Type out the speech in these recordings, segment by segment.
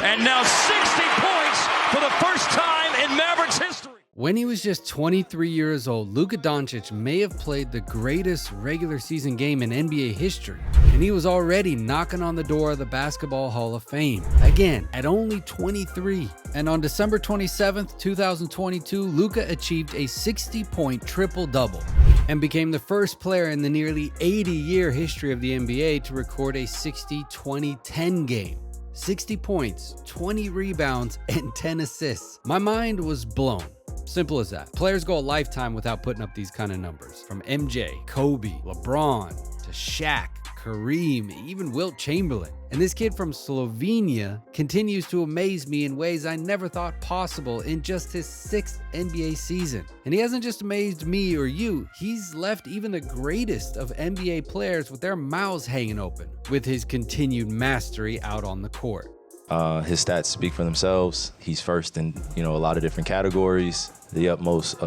And now 60 points for the first time in Mavericks history. When he was just 23 years old, Luka Doncic may have played the greatest regular season game in NBA history, and he was already knocking on the door of the Basketball Hall of Fame. Again, at only 23. And on December 27th, 2022, Luka achieved a 60-point triple-double and became the first player in the nearly 80-year history of the NBA to record a 60-20-10 game. 60 points, 20 rebounds, and 10 assists. My mind was blown. Simple as that. Players go a lifetime without putting up these kind of numbers. From MJ, Kobe, LeBron, to Shaq, Kareem, even Wilt Chamberlain. And this kid from Slovenia continues to amaze me in ways I never thought possible in just his 6th NBA season. And he hasn't just amazed me or you, he's left even the greatest of NBA players with their mouths hanging open with his continued mastery out on the court. His stats speak for themselves. He's first in, a lot of different categories. The utmost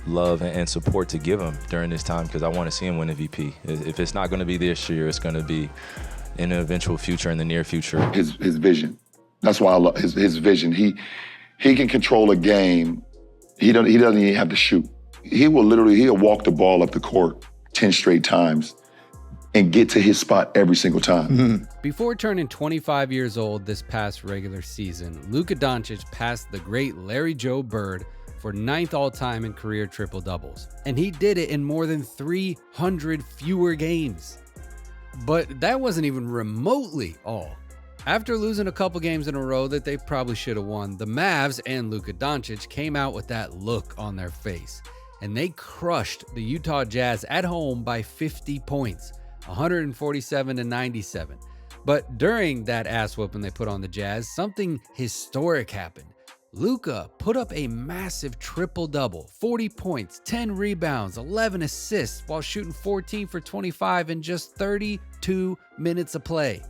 love and support to give him during this time, because I want to see him win MVP. If it's not going to be this year, it's going to be in the eventual future, in the near future. His vision. That's why I love his vision. He can control a game. He doesn't even have to shoot. He'll walk the ball up the court 10 straight times and get to his spot every single time. Mm-hmm. Before turning 25 years old this past regular season, Luka Doncic passed the great Larry Joe Bird for 9th all-time in career triple-doubles. And he did it in more than 300 fewer games. But that wasn't even remotely all. After losing a couple games in a row that they probably should have won, the Mavs and Luka Doncic came out with that look on their face. And they crushed the Utah Jazz at home by 50 points. 147-97. But during that ass whooping they put on the Jazz, something historic happened. Luka put up a massive triple-double, 40 points, 10 rebounds, 11 assists while shooting 14 for 25 in just 32 minutes of play.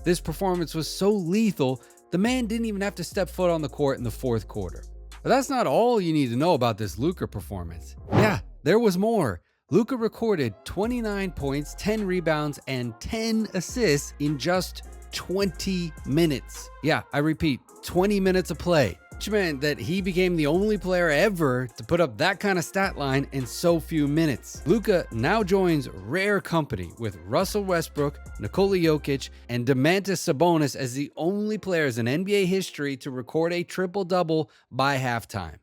This performance was so lethal, the man didn't even have to step foot on the court in the fourth quarter. But that's not all you need to know about this Luka performance. Yeah, there was more. Luka recorded 29 points, 10 rebounds, and 10 assists in just 20 minutes. Yeah, I repeat, 20 minutes of play, which meant that he became the only player ever to put up that kind of stat line in so few minutes. Luka now joins rare company with Russell Westbrook, Nikola Jokic, and Domantas Sabonis as the only players in NBA history to record a triple-double by halftime.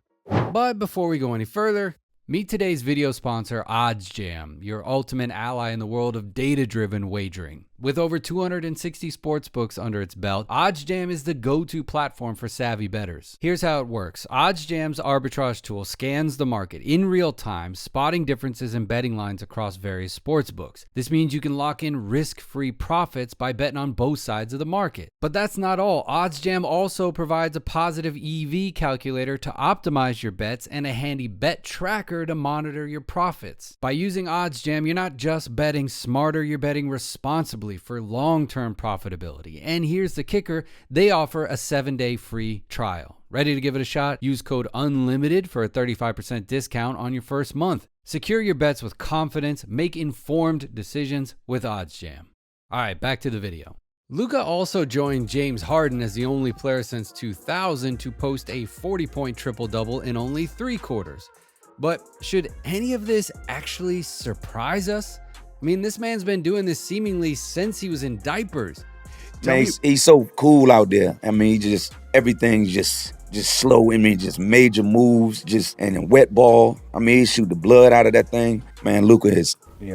But before we go any further, meet today's video sponsor, OddsJam, your ultimate ally in the world of data-driven wagering. With over 260 sportsbooks under its belt, OddsJam is the go-to platform for savvy bettors. Here's how it works. OddsJam's arbitrage tool scans the market in real time, spotting differences in betting lines across various sportsbooks. This means you can lock in risk-free profits by betting on both sides of the market. But that's not all. OddsJam also provides a positive EV calculator to optimize your bets and a handy bet tracker to monitor your profits. By using OddsJam, you're not just betting smarter, you're betting responsibly for long-term profitability. And here's the kicker, they offer a 7-day free trial. Ready to give it a shot? Use code UNLIMITED for a 35% discount on your first month. Secure your bets with confidence, make informed decisions with OddsJam. All right, back to the video. Luka also joined James Harden as the only player since 2000 to post a 40-point triple-double in only 3 quarters. But should any of this actually surprise us? I mean, this man's been doing this seemingly since he was in diapers. Man, he's so cool out there. I mean, everything's just slow. I mean, just major moves, and a wet ball. I mean, he shoot the blood out of that thing. Man, Luka is. He's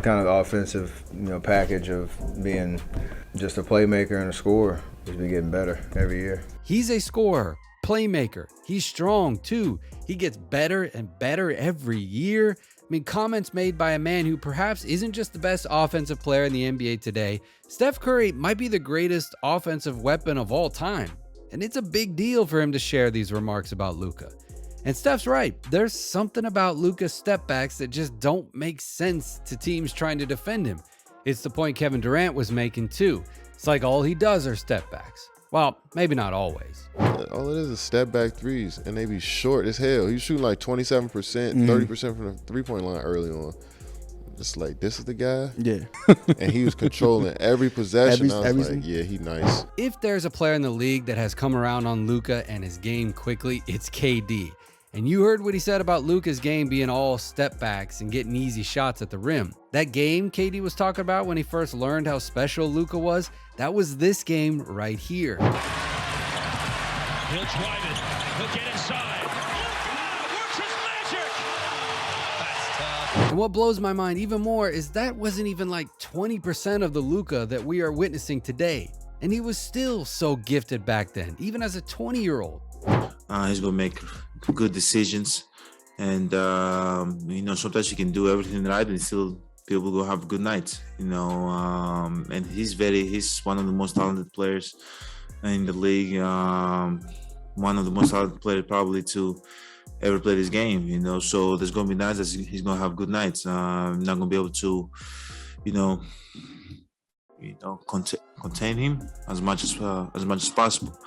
kind of the offensive, package of being just a playmaker and a scorer. He's been getting better every year. He's a scorer, playmaker. He's strong too. He gets better and better every year. I mean, comments made by a man who perhaps isn't just the best offensive player in the NBA today. Steph Curry might be the greatest offensive weapon of all time. And it's a big deal for him to share these remarks about Luka. And Steph's right. There's something about Luka's stepbacks that just don't make sense to teams trying to defend him. It's the point Kevin Durant was making too. It's like all he does are stepbacks. Well, maybe not always. All it is step back threes, and they be short as hell. He's shooting like 27%, 30% from the three-point line early on. It's like, this is the guy? Yeah. And he was controlling every possession. I was every like, yeah, he nice. If there's a player in the league that has come around on Luka and his game quickly, it's KD. And you heard what he said about Luka's game being all step backs and getting easy shots at the rim. That game KD was talking about when he first learned how special Luka was, that was this game right here. He'll drive it. He'll get inside. Luka works his magic. That's tough. And what blows my mind even more is that wasn't even like 20% of the Luka that we are witnessing today. And he was still so gifted back then, even as a 20-year-old. He's gonna make good decisions, and sometimes you can do everything right and still people go have good nights. And he's one of the most talented players in the league. One of the most talented players probably to ever play this game. So there's gonna be nights that he's gonna have good nights. I'm not gonna be able to, contain him as much as possible.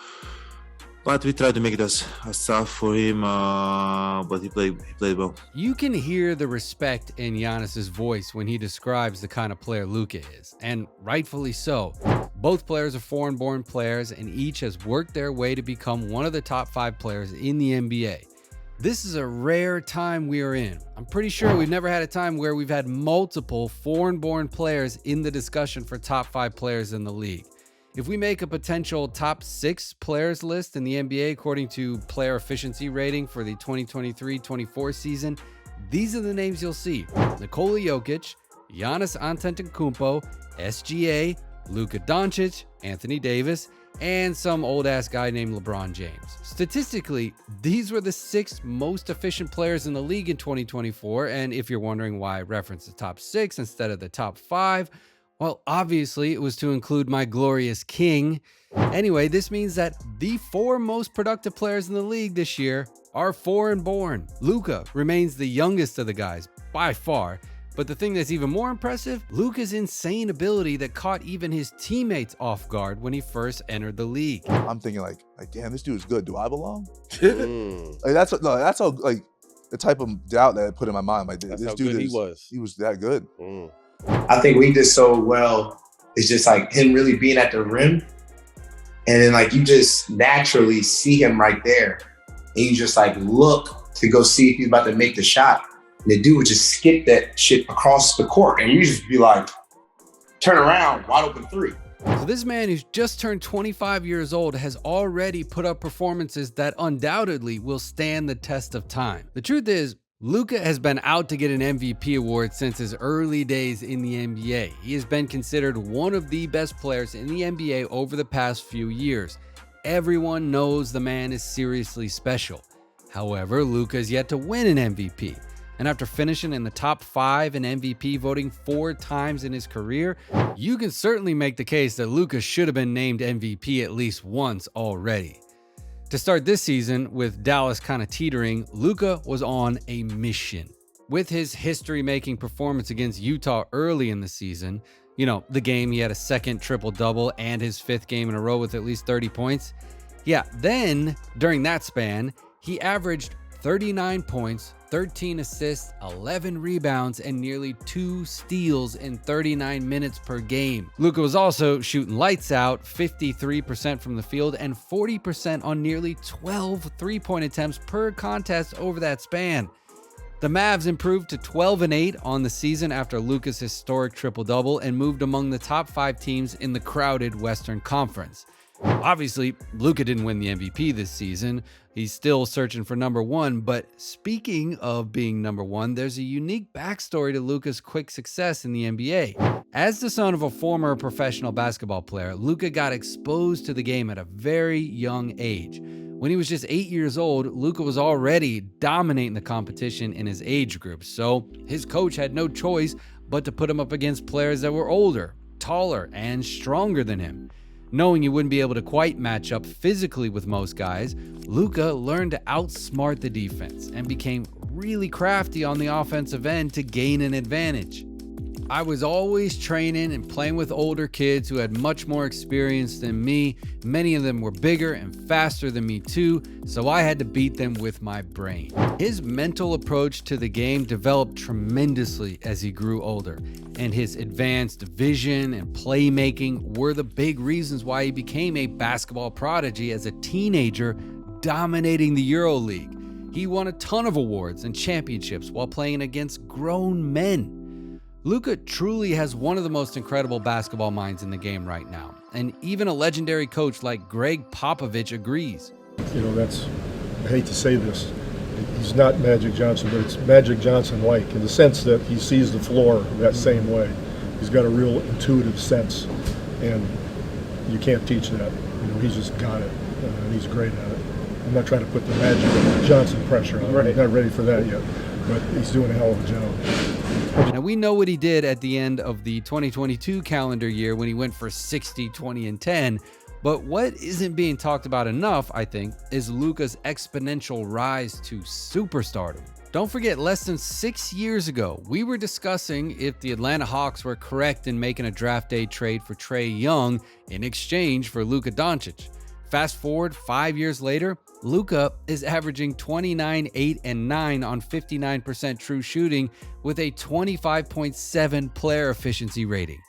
But we tried to make it as tough for him, but he played well. You can hear the respect in Giannis's voice when he describes the kind of player Luka is, and rightfully so. Both players are foreign-born players, and each has worked their way to become one of the top 5 players in the NBA. This is a rare time we are in. I'm pretty sure we've never had a time where we've had multiple foreign-born players in the discussion for top 5 players in the league. If we make a potential top 6 players list in the NBA according to player efficiency rating for the 2023-24 season, these are the names you'll see: Nikola Jokic, Giannis Antetokounmpo, SGA, Luka Doncic, Anthony Davis, and some old-ass guy named LeBron James. Statistically, these were the 6 most efficient players in the league in 2024, and if you're wondering why I referenced the top 6 instead of the top 5, well, obviously it was to include my glorious king. Anyway, this means that the 4 most productive players in the league this year are foreign-born. Luka remains the youngest of the guys by far, but the thing that's even more impressive, Luka's insane ability that caught even his teammates off guard when he first entered the league. I'm thinking like damn, this dude is good. Do I belong? That's all, like the type of doubt that I put in my mind. Like this dude he was that good. I think we did so well. It's just like him really being at the rim. And then like you just naturally see him right there. And you just like look to go see if he's about to make the shot. And the dude would just skip that shit across the court. And you just be like, turn around, wide open 3. So this man who's just turned 25 years old has already put up performances that undoubtedly will stand the test of time. The truth is, Luka has been out to get an MVP award since his early days in the NBA. He has been considered one of the best players in the NBA over the past few years. Everyone knows the man is seriously special. However, Luka has yet to win an MVP. And after finishing in the top 5 in MVP voting 4 times in his career, you can certainly make the case that Luka should have been named MVP at least once already. To start this season, with Dallas kind of teetering, Luka was on a mission. With his history-making performance against Utah early in the season, the game he had a second triple-double and his 5th game in a row with at least 30 points. Yeah, then, during that span, he averaged 39 points, 13 assists, 11 rebounds, and nearly 2 steals in 39 minutes per game. Luka was also shooting lights out, 53% from the field and 40% on nearly 12 3-point attempts per contest over that span. The Mavs improved to 12-8 on the season after Luka's historic triple-double and moved among the top 5 teams in the crowded Western Conference. Obviously, Luka didn't win the MVP this season. He's still searching for number 1, but speaking of being number 1, there's a unique backstory to Luka's quick success in the NBA. As the son of a former professional basketball player, Luka got exposed to the game at a very young age. When he was just 8 years old, Luka was already dominating the competition in his age group, so his coach had no choice but to put him up against players that were older, taller, and stronger than him. Knowing he wouldn't be able to quite match up physically with most guys, Luka learned to outsmart the defense and became really crafty on the offensive end to gain an advantage. I was always training and playing with older kids who had much more experience than me. Many of them were bigger and faster than me too, so I had to beat them with my brain. His mental approach to the game developed tremendously as he grew older, and his advanced vision and playmaking were the big reasons why he became a basketball prodigy as a teenager, dominating the EuroLeague. He won a ton of awards and championships while playing against grown men. Luka truly has one of the most incredible basketball minds in the game right now, and even a legendary coach like Greg Popovich agrees. You know, I hate to say this, he's not Magic Johnson, but it's Magic Johnson-like in the sense that he sees the floor that same way. He's got a real intuitive sense, and you can't teach that. You know, he's just got it, and he's great at it. I'm not trying to put the Magic Johnson pressure on him. He's not ready for that yet, but he's doing a hell of a job. Now, we know what he did at the end of the 2022 calendar year when he went for 60, 20, and 10. But what isn't being talked about enough, I think, is Luka's exponential rise to superstardom. Don't forget, less than 6 years ago, we were discussing if the Atlanta Hawks were correct in making a draft day trade for Trae Young in exchange for Luka Doncic. Fast forward 5 years later, Luka is averaging 29, 8, and 9 on 59% true shooting with a 25.7 player efficiency rating.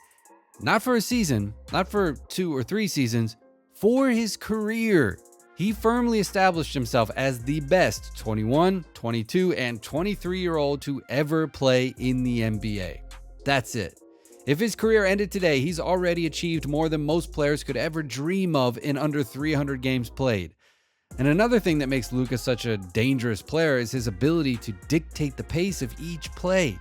Not for a season, not for 2 or 3 seasons, for his career. He firmly established himself as the best 21, 22, and 23-year-old to ever play in the NBA. That's it. If his career ended today, he's already achieved more than most players could ever dream of in under 300 games played. And another thing that makes Luka such a dangerous player is his ability to dictate the pace of each play.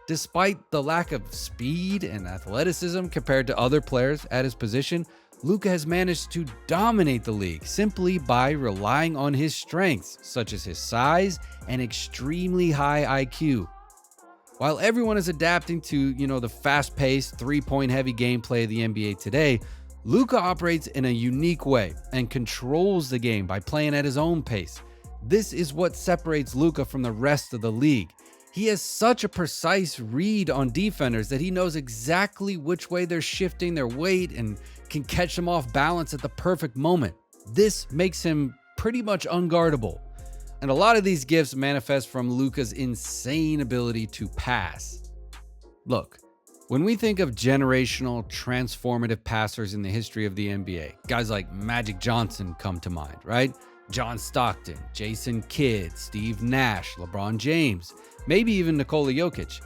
Despite the lack of speed and athleticism compared to other players at his position, Luka has managed to dominate the league simply by relying on his strengths, such as his size and extremely high IQ. While everyone is adapting to, the fast-paced, three-point heavy gameplay of the NBA today, Luka operates in a unique way and controls the game by playing at his own pace. This is what separates Luka from the rest of the league. He has such a precise read on defenders that he knows exactly which way they're shifting their weight and can catch them off balance at the perfect moment. This makes him pretty much unguardable. And a lot of these gifts manifest from Luka's insane ability to pass. Look, when we think of generational, transformative passers in the history of the NBA, guys like Magic Johnson come to mind, right? John Stockton, Jason Kidd, Steve Nash, LeBron James, maybe even Nikola Jokic.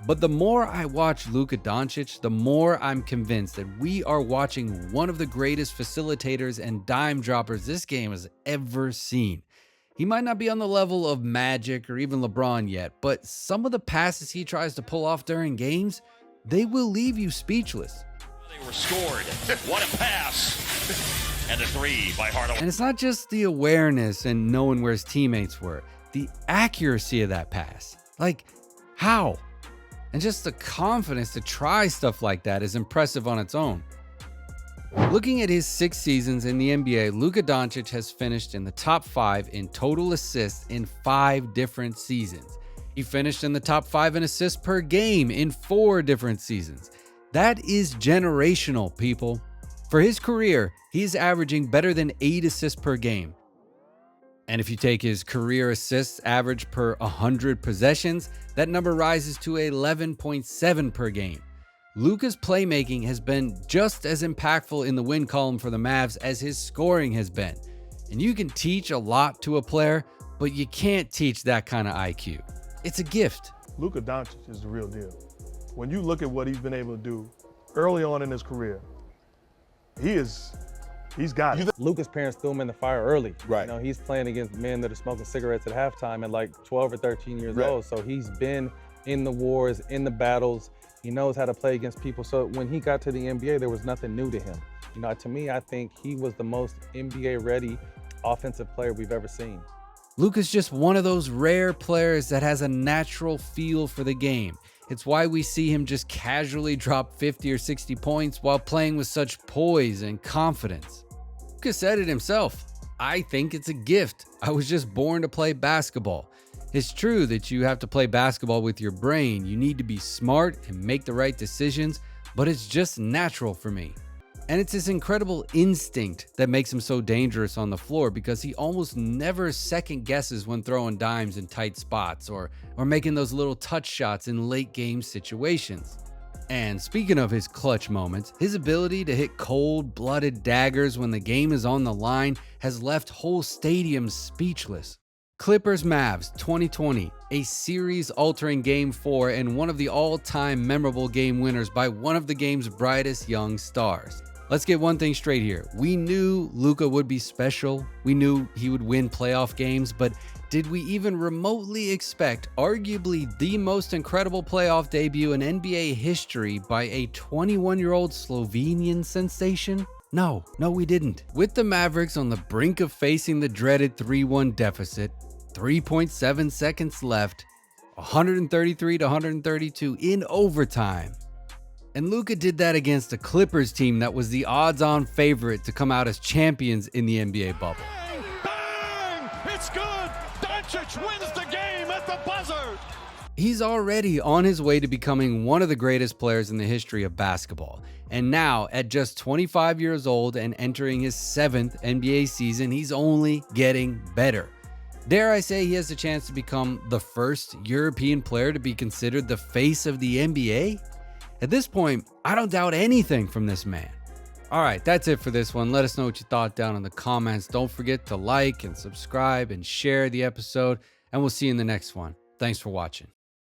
But the more I watch Luka Doncic, the more I'm convinced that we are watching one of the greatest facilitators and dime droppers this game has ever seen. He might not be on the level of Magic or even LeBron yet, but some of the passes he tries to pull off during games, they will leave you speechless. They were scored. What a pass. And a three by Hardaway. And it's not just the awareness and knowing where his teammates were, the accuracy of that pass. Like, how? And just the confidence to try stuff like that is impressive on its own. Looking at his 6 seasons in the NBA, Luka Doncic has finished in the top 5 in total assists in 5 different seasons. He finished in the top 5 in assists per game in 4 different seasons. That is generational, people. For his career, he's averaging better than 8 assists per game. And if you take his career assists average per 100 possessions, that number rises to 11.7 per game. Luka's playmaking has been just as impactful in the win column for the Mavs as his scoring has been. And you can teach a lot to a player, but you can't teach that kind of IQ. It's a gift. Luka Doncic is the real deal. When you look at what he's been able to do early on in his career, he's got it. Luka's parents threw him in the fire early. Right. He's playing against men that are smoking cigarettes at halftime at like 12 or 13 years old. So he's been in the wars, in the battles. He knows how to play against people. So when he got to the NBA, there was nothing new to him. To me, I think he was the most NBA-ready offensive player we've ever seen. Luka's just one of those rare players that has a natural feel for the game. It's why we see him just casually drop 50 or 60 points while playing with such poise and confidence. Luka said it himself. I think it's a gift. I was just born to play basketball. It's true that you have to play basketball with your brain. You need to be smart and make the right decisions, but it's just natural for me. And it's his incredible instinct that makes him so dangerous on the floor, because he almost never second guesses when throwing dimes in tight spots or making those little touch shots in late game situations. And speaking of his clutch moments, his ability to hit cold-blooded daggers when the game is on the line has left whole stadiums speechless. Clippers-Mavs 2020, a series-altering Game 4 and one of the all-time memorable game winners by one of the game's brightest young stars. Let's get one thing straight here. We knew Luka would be special. We knew he would win playoff games, but did we even remotely expect arguably the most incredible playoff debut in NBA history by a 21-year-old Slovenian sensation? No, we didn't. With the Mavericks on the brink of facing the dreaded 3-1 deficit, 3.7 seconds left, 133-132 in overtime. And Luka did that against a Clippers team that was the odds-on favorite to come out as champions in the NBA bubble. Bang! Bang! It's good! Doncic wins the game at the buzzer! He's already on his way to becoming one of the greatest players in the history of basketball. And now, at just 25 years old and entering his 7th NBA season, he's only getting better. Dare I say he has a chance to become the first European player to be considered the face of the NBA? At this point, I don't doubt anything from this man. All right, that's it for this one. Let us know what you thought down in the comments. Don't forget to like and subscribe and share the episode, and we'll see you in the next one. Thanks for watching.